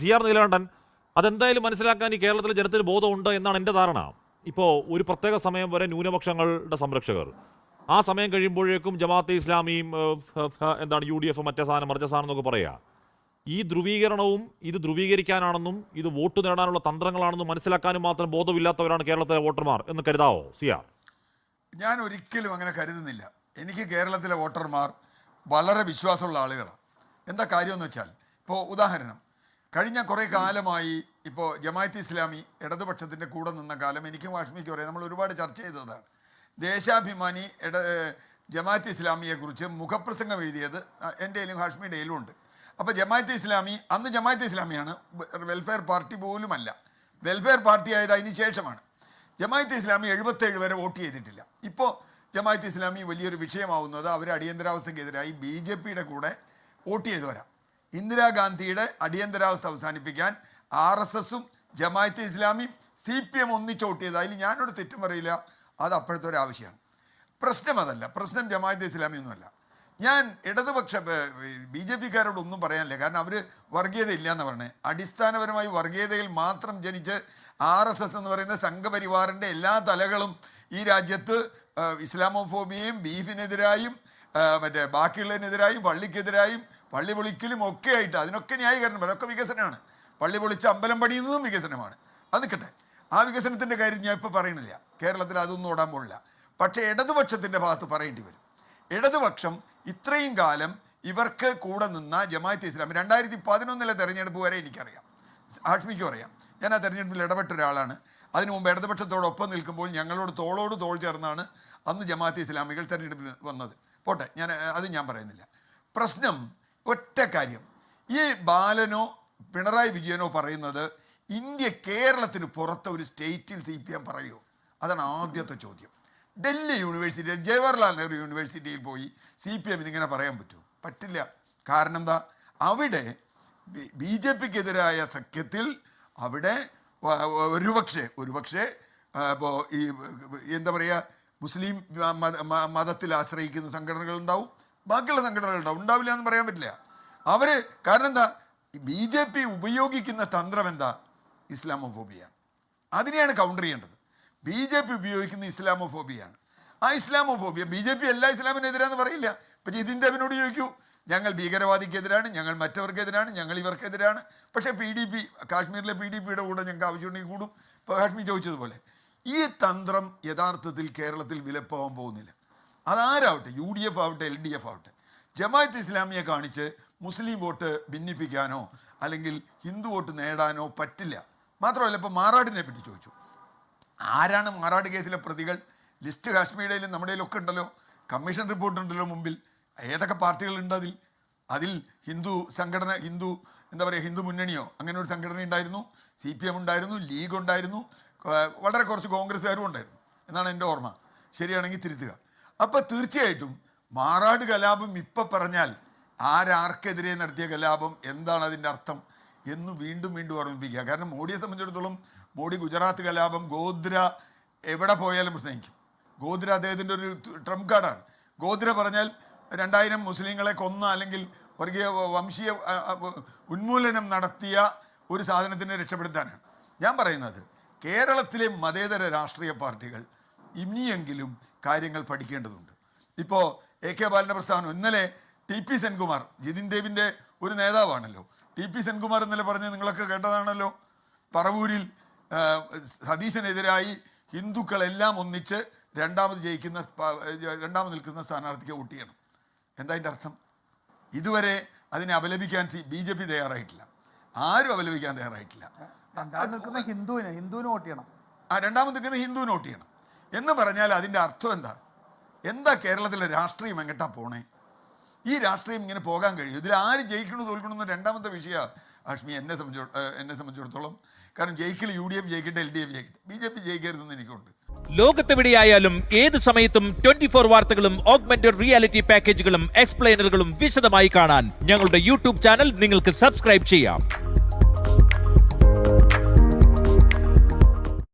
CR Neelakantan, അതെന്തായാലും മനസ്സിലാക്കാൻ ഈ കേരളത്തിലെ ജനത്തിന് ബോധമുണ്ട് എന്നാണ് എൻ്റെ ധാരണ. ഇപ്പോൾ ഒരു പ്രത്യേക സമയം വരെ ന്യൂനപക്ഷങ്ങളുടെ സംരക്ഷകർ, ആ സമയം കഴിയുമ്പോഴേക്കും ജമാഅത്തെ ഇസ്ലാമിയും എന്താണ് UDF മറ്റേ സാധനം മറിച്ച സാധനം എന്നൊക്കെ പറയുക. ഈ ധ്രുവീകരണവും ഇത് ധ്രുവീകരിക്കാനാണെന്നും ഇത് വോട്ട് നേടാനുള്ള തന്ത്രങ്ങളാണെന്നും മനസ്സിലാക്കാനും മാത്രം ബോധമില്ലാത്തവരാണ് കേരളത്തിലെ വോട്ടർമാർ എന്ന് കരുതാവോ CR? ഞാൻ ഒരിക്കലും അങ്ങനെ കരുതുന്നില്ല. എനിക്ക് കേരളത്തിലെ വോട്ടർമാർ വളരെ വിശ്വാസമുള്ള ആളുകളാണ്. എന്താ കാര്യമെന്ന് വെച്ചാൽ, ഇപ്പോൾ ഉദാഹരണം, കഴിഞ്ഞ കുറേ കാലമായി ഇപ്പോൾ ജമാഅത്തെ ഇസ്ലാമി ഇടതുപക്ഷത്തിൻ്റെ കൂടെ നിന്ന കാലം എനിക്കും ഹാഷ്മിക്കും അറിയാം. നമ്മൾ ഒരുപാട് ചർച്ച ചെയ്തതാണ്. ദേശാഭിമാനി ജമാഅത്തെ ഇസ്ലാമിയെക്കുറിച്ച് മുഖപ്രസംഗം എഴുതിയത് എൻ്റെ കയ്യിലും ഹാഷ്മിയുടെ കയ്യിലും ഉണ്ട്. അപ്പോൾ ജമാഅത്തെ ഇസ്ലാമി അന്ന് ജമാഅത്തെ ഇസ്ലാമിയാണ്, വെൽഫെയർ പാർട്ടി പോലുമല്ല. വെൽഫെയർ പാർട്ടി ആയത് അതിന് ശേഷമാണ്. ജമാഅത്തെ ഇസ്ലാമി 77 വരെ വോട്ട് ചെയ്തിട്ടില്ല. ഇപ്പോൾ ജമാഅത്തെ ഇസ്ലാമി വലിയൊരു വിഷയമാവുന്നത് അവർ അടിയന്തരാവസ്ഥയ്ക്കെതിരായി BJPയുടെ കൂടെ വോട്ട് ചെയ്തു വരാം. ഇന്ദിരാഗാന്ധിയുടെ അടിയന്തരാവസ്ഥ അവസാനിപ്പിക്കാൻ RSSും ജമാഅത്തെ ഇസ്ലാമിയും CPM ഒന്നിച്ച് വോട്ട് ചെയ്ത്, അതിൽ ഞാനൊരു തെറ്റും പറയില്ല. അത് അപ്പോഴത്തെ ഒരു ആവശ്യമാണ്. പ്രശ്നം അതല്ല, പ്രശ്നം ജമാഅത്തെ ഇസ്ലാമി ഒന്നുമല്ല. ഞാൻ ഇടതുപക്ഷ BJPക്കാരോട് ഒന്നും പറയാനില്ല, കാരണം അവർ വർഗീയത ഇല്ല എന്ന് പറഞ്ഞത്. അടിസ്ഥാനപരമായി വർഗീയതയിൽ മാത്രം ജനിച്ച് RSS എന്ന് പറയുന്ന സംഘപരിവാറിൻ്റെ എല്ലാ തലകളും ഈ രാജ്യത്ത് ഇസ്ലാമോഫോബിയയും ബീഫിനെതിരായും മറ്റേ ബാക്കിയുള്ളതിനെതിരായും പള്ളിക്കെതിരായും പള്ളി പൊളിക്കലും ഒക്കെ ആയിട്ട് അതിനൊക്കെ ന്യായീകരണം. അതൊക്കെ വികസനമാണ്. പള്ളി പൊളിച്ച് അമ്പലം പണിയുന്നതും വികസനമാണ്. അത് നിൽക്കട്ടെ, ആ വികസനത്തിൻ്റെ കാര്യം ഞാൻ ഇപ്പോൾ പറയണില്ല. കേരളത്തിൽ അതൊന്നും ഓടാൻ പോകില്ല. പക്ഷേ ഇടതുപക്ഷത്തിൻ്റെ ഭാഗത്ത് പറയേണ്ടി വരും. ഇടതുപക്ഷം ഇത്രയും കാലം ഇവർക്ക് കൂടെ നിന്ന ജമാഅത്തെ ഇസ്ലാമി 2011 തെരഞ്ഞെടുപ്പ് വരെ എനിക്കറിയാം, ഹാഷ്മിക്കും അറിയാം. ഞാൻ ആ തെരഞ്ഞെടുപ്പിൽ ഇടപെട്ട ഒരാളാണ്. അതിനു മുമ്പ് ഇടതുപക്ഷത്തോടൊപ്പം നിൽക്കുമ്പോൾ ഞങ്ങളോട് തോളോട് തോൾ ചേർന്നാണ് അന്ന് ജമാഅത്തെ ഇസ്ലാമികൾ തെരഞ്ഞെടുപ്പിൽ വന്നത്. പോട്ടെ, ഞാൻ പറയുന്നില്ല. പ്രശ്നം ഒറ്റ കാര്യം, ഈ ബാലനോ പിണറായി വിജയനോ പറയുന്നത് കേരളത്തിന് പുറത്തെ ഒരു സ്റ്റേറ്റിൽ CPM പറയുമോ? അതാണ് ആദ്യത്തെ ചോദ്യം. ഡൽഹി യൂണിവേഴ്സിറ്റി, ജവഹർലാൽ നെഹ്റു യൂണിവേഴ്സിറ്റിയിൽ പോയി CPM ഇങ്ങനെ പറയാൻ പറ്റുമോ? പറ്റില്ല. കാരണം എന്താ, അവിടെ BJPക്കെതിരായ സഖ്യത്തിൽ അവിടെ ഒരുപക്ഷെ ഇപ്പോൾ ഈ എന്താ പറയുക, മുസ്ലിം മതത്തിൽ ആശ്രയിക്കുന്ന സംഘടനകളുണ്ടാവും, ബാക്കിയുള്ള സംഘടനകളുണ്ടാവും. ഉണ്ടാവില്ല എന്ന് പറയാൻ പറ്റില്ല. കാരണം എന്താ, BJP ഉപയോഗിക്കുന്ന തന്ത്രം എന്താ? ഇസ്ലാമോഫോബിയാണ്. അതിനെയാണ് കൗണ്ടർ ചെയ്യേണ്ടത്. BJP ഉപയോഗിക്കുന്ന ഇസ്ലാമോഫോബിയാണ്. ആ ഇസ്ലാമോഫോബിയ BJP എല്ലാ ഇസ്ലാമിനെതിരാന്ന് പറയില്ല. ഇപ്പം ഇതിൻ്റെ അവനോട് ചോദിക്കൂ, ഞങ്ങൾ ഭീകരവാദിക്കെതിരാണ്, ഞങ്ങൾ മറ്റവർക്കെതിരാണ്, ഞങ്ങൾ ഇവർക്കെതിരാണ്. പക്ഷേ PDP, കാശ്മീരിലെ PDPയുടെ കൂടെ ഞങ്ങൾക്ക് ആവശ്യമുണ്ടെങ്കിൽ കൂടും. ഇപ്പോൾ കാശ്മീർ ചോദിച്ചതുപോലെ ഈ തന്ത്രം യഥാർത്ഥത്തിൽ കേരളത്തിൽ വിലപ്പോകാൻ പോകുന്നില്ല. അതാരാവട്ടെ, UDF ആവട്ടെ, LDF ആവട്ടെ, ജമാഅത്തെ ഇസ്ലാമിയെ കാണിച്ച് മുസ്ലിം വോട്ട് ഭിന്നിപ്പിക്കാനോ അല്ലെങ്കിൽ ഹിന്ദു വോട്ട് നേടാനോ പറ്റില്ല. മാത്രമല്ല, ഇപ്പോൾ മാറാടിനെ പറ്റി ചോദിച്ചു. ആരാണ് മാറാട് കേസിലെ പ്രതികൾ? ലിസ്റ്റ് കാശ്മീരിലും നമ്മുടെ ഒക്കെ ഉണ്ടല്ലോ, കമ്മീഷൻ റിപ്പോർട്ട് ഉണ്ടല്ലോ മുമ്പിൽ. ഏതൊക്കെ പാർട്ടികളുണ്ട് അതിൽ ഹിന്ദു സംഘടന, ഹിന്ദു മുന്നണിയോ അങ്ങനെ ഒരു സംഘടന ഉണ്ടായിരുന്നു, CPM ഉണ്ടായിരുന്നു, ലീഗ് ഉണ്ടായിരുന്നു, വളരെ കുറച്ച് കോൺഗ്രസ്സുകാരും ഉണ്ടായിരുന്നു എന്നാണ് എൻ്റെ ഓർമ്മ. ശരിയാണെങ്കിൽ തിരുത്തുക. അപ്പോൾ തീർച്ചയായിട്ടും മാറാട് കലാപം ഇപ്പം പറഞ്ഞാൽ ആർക്കെതിരെ നടത്തിയ കലാപം, എന്താണ് അതിൻ്റെ അർത്ഥം എന്ന് വീണ്ടും ഓർമ്മിപ്പിക്കുക. കാരണം മോഡിയെ സംബന്ധിച്ചിടത്തോളം മോഡി ഗുജറാത്ത് കലാപം, ഗോദ്ര എവിടെ പോയാലും പ്രസംഗിക്കും. ഗോദ്ര അദ്ദേഹത്തിൻ്റെ ഒരു ട്രംപ് കാർഡാണ്. ഗോദ്ര പറഞ്ഞാൽ 2000 മുസ്ലിങ്ങളെ കൊന്ന അല്ലെങ്കിൽ വംശീയ ഉന്മൂലനം നടത്തിയ ഒരു സാധനത്തിനെ രക്ഷപ്പെടുത്താനാണ്. ഞാൻ പറയുന്നത്, കേരളത്തിലെ മതേതര രാഷ്ട്രീയ പാർട്ടികൾ ഇനിയെങ്കിലും കാര്യങ്ങൾ പഠിക്കേണ്ടതുണ്ട്. ഇപ്പോൾ AK ബാലൻ്റെ പ്രസ്താവന, ഇന്നലെ TP സെൻകുമാർ, ജിതിൻ ദേവിൻ്റെ ഒരു നേതാവാണല്ലോ, TP സെൻകുമാർ ഇന്നലെ പറഞ്ഞ് നിങ്ങളൊക്കെ കേട്ടതാണല്ലോ, പറവൂരിൽ സതീശനെതിരായി ഹിന്ദുക്കളെല്ലാം ഒന്നിച്ച് രണ്ടാമത് നിൽക്കുന്ന സ്ഥാനാർത്ഥിക്ക് വോട്ട് ചെയ്യണം. എന്താ അതിൻ്റെ അർത്ഥം? ഇതുവരെ അതിനെ അപലപിക്കാൻ BJP തയ്യാറായിട്ടില്ല, ആരും അപലപിക്കാൻ തയ്യാറായിട്ടില്ല. രണ്ടാമത് നിൽക്കുന്ന ഹിന്ദുവിന് വോട്ട് ചെയ്യണം, രണ്ടാമത് നിൽക്കുന്ന ഹിന്ദുവിന് വോട്ട് ചെയ്യണം എന്ന് പറഞ്ഞാൽ അതിൻ്റെ അർത്ഥം എന്താ? കേരളത്തിലെ രാഷ്ട്രീയം എങ്ങട്ടാ പോണേ? ഈ രാഷ്ട്രീയം ഇങ്ങനെ പോകാൻ കഴിയും? ഇതിൽ ആര് ജയിക്കണോ തോൽക്കണമെന്ന് രണ്ടാമത്തെ വിഷയമാണ് ഹാഷ്മി എന്നെ സംബന്ധിച്ചിടത്തോളം. കാരണം ജയിക്കൽ UDF ജയിക്കട്ടെ, LDF ജയിക്കട്ടെ, BJP ജയിക്കരുതെന്ന് എനിക്കുണ്ട്. ലോകത്തെവിടെയായാലും ഏത് സമയത്തും 24 വാർത്തകളും ഓഗ്മെന്റഡ് റിയാലിറ്റി പാക്കേജുകളും എക്സ്പ്ലെയിനറുകളും വിശദമായി കാണാൻ ഞങ്ങളുടെ YouTube ചാനൽ നിങ്ങൾക്ക് സബ്സ്ക്രൈബ് ചെയ്യാം.